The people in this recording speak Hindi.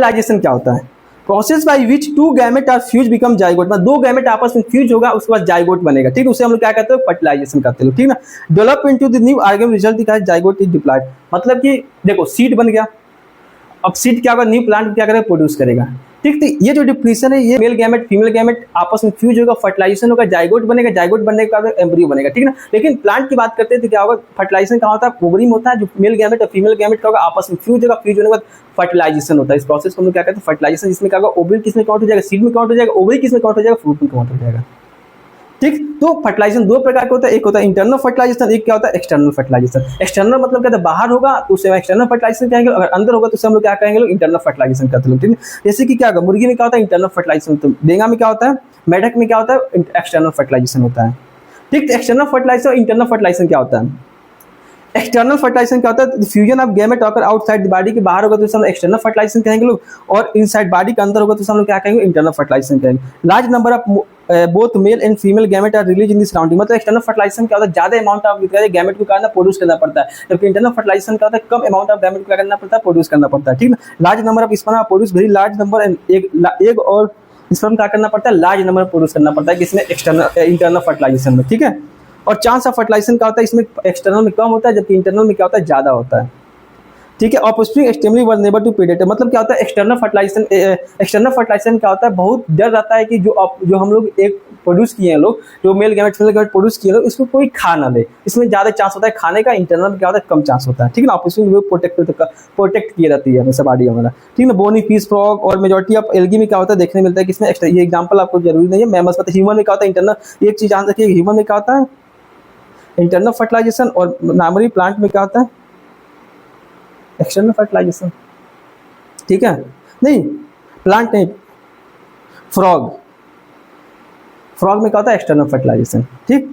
फर्टिलाइजेशन क्या होता है? Process by which two gamete are fuse become zygote, मतलब दो गैमेट आपस में फ्यूज होगा, उसके बाद जाइगोट बनेगा, ठीक है, उसे हम लोग क्या कहते हैं? फर्टिलाइजेशन करते हैं, ठीक ना। Develop into the new organic result दिखा है जाइगोट इज डिप्लॉयड, मतलब कि देखो सीड बन गया, अब सीड क्या होगा? न्यू प्लांट क्या करेगा? प्रोड्यूस करेगा, ठीक। तो ये जो डिप्लीशन है, ये मेल गैमेट फीमेल गैमेट आपस में फ्यूज होगा, फर्टिलाइजेशन होगा, जाइगोट बनेगा, जाइगोट बनने के बाद एम्ब्रियो बनेगा, ठीक ना। लेकिन प्लांट की बात करते हैं तो क्या होगा? फर्टिलाइजेशन कहाँ होता है? ओवरी में होता है, जो मेल गैमेट और फीमेल गैमेट का होगा आपस में फ्यूज होगा, फ्यूज होने के बाद फर्टिलाइजेशन होता है। इस प्रोसेस को हम लोग क्या कहते हैं? फर्टिलाइजेशन, जिसमें क्या होगा? ओवरी किसमें काउंट हो जाएगा? सीड में काउंट हो जाएगा, ओवरी किसमें काउंट हो जाएगा? फ्रूट में काउंट हो जाएगा, ठीक। तो फर्टिलाइजेशन दो प्रकार का होता है, एक होता है इंटरनल फर्टिलाइजेशन, एक क्या होता है? External fertilisation. एक्सटर्नल मतलब क्या होता है? बाहर होगा तो उसे एक्सटर्नल फर्टिलाइजेशन कहेंगे, अगर अंदर होगा तो उसे हम लोग क्या कहेंगे? लोग इंटरनल फर्टिलाइजेशन करते हैं, ठीक है। जैसे कि क्या होगा? मुर्गी में क्या होता है? इंटरनल फर्टिलाइजेशन, तो बेंगा में क्या होता है? मेढक में क्या होता है? एक्सटर्नल फर्टिलाइजेशन होता है, ठीक। एक्सटर्नल फर्टिलाइजेशन और इंटरनल फर्टिलाइजेशन क्या होता है? एक्सटर्नल फर्टिलाइजेशन क्या होता है? फ्यूजन ऑफ गैमेट अगर आउटसाइड बॉडी के बाहर होगा तो हम एक्सटर्नल फर्टिलाइजेशन कहेंगे लोग, और इनसाइड बॉडी के अंदर होगा तो हम लोग क्या कहेंगे? इंटरनल फर्टिलाइजेशन कहेंगे। Large number of both male and female gamete are release in this surrounding, मतलब एक्सटर्नल फर्टिलाइजेशन क्या होता है? ज्यादा अमाउंट ऑफ गैमेट को करना प्रोड्यूस करना पड़ता है, जबकि इंटरनल फर्टिलाइजेशन क्या होता है? कम अमाउंट ऑफ गैमेट को करना पड़ता है, प्रोड्यूस करना पड़ता है, ठीक है। Large number of sperm produce very large number, and egg और स्पर्म क्या करना पड़ता है? लार्ज नंबर प्रोड्यूस करना पड़ता है, किसमें? एक्सटर्नल इंटरनल फर्टिलाइजेशन में, ठीक है। और चांस ऑफ फर्टिलाइजेशन क्या होता है? इसमें एक्सटर्नल में कम होता है, जबकि इंटरनल में क्या होता है? ज्यादा होता है, ठीक है। Offspring extremely vulnerable to predator, मतलब क्या होता है? एक्सटर्नल फर्टिलाइजेशन क्या होता है? बहुत डर रहता है कि जो हम लोग एक प्रोड्यूस किए हैं लोग, जो male gamete female gamete produce किए लोग, इसको कोई खा ना ले, इसमें ज्यादा चांस होता है खाने का। इंटरनल में क्या होता है? कम चांस होता है, ठीक है ना। ऑफस्प्रिंग प्रोटेक्ट की रहती है हमेशा बॉडी हमारा, ठीक है ना। बोनी फिश, फ्रॉग और मेजॉरिटी ऑफ एल्गी में क्या होता है? देखने मिलता है किसमें? ये एग्जाम्पल आपको जरूरी नहीं है, मैमल्स का। ह्यूमन में क्या होता है? इंटरनल, एक चीज जान रखिए, ह्यूमन में क्या होता है? इंटरनल फर्टिलाइजेशन, और नॉर्मली प्लांट में क्या होता है? एक्सटर्नल फर्टिलाइजेशन, ठीक है। नहीं, प्लांट नहीं, फ्रॉग में क्या होता है? एक्सटर्नल फर्टिलाइजेशन, ठीक।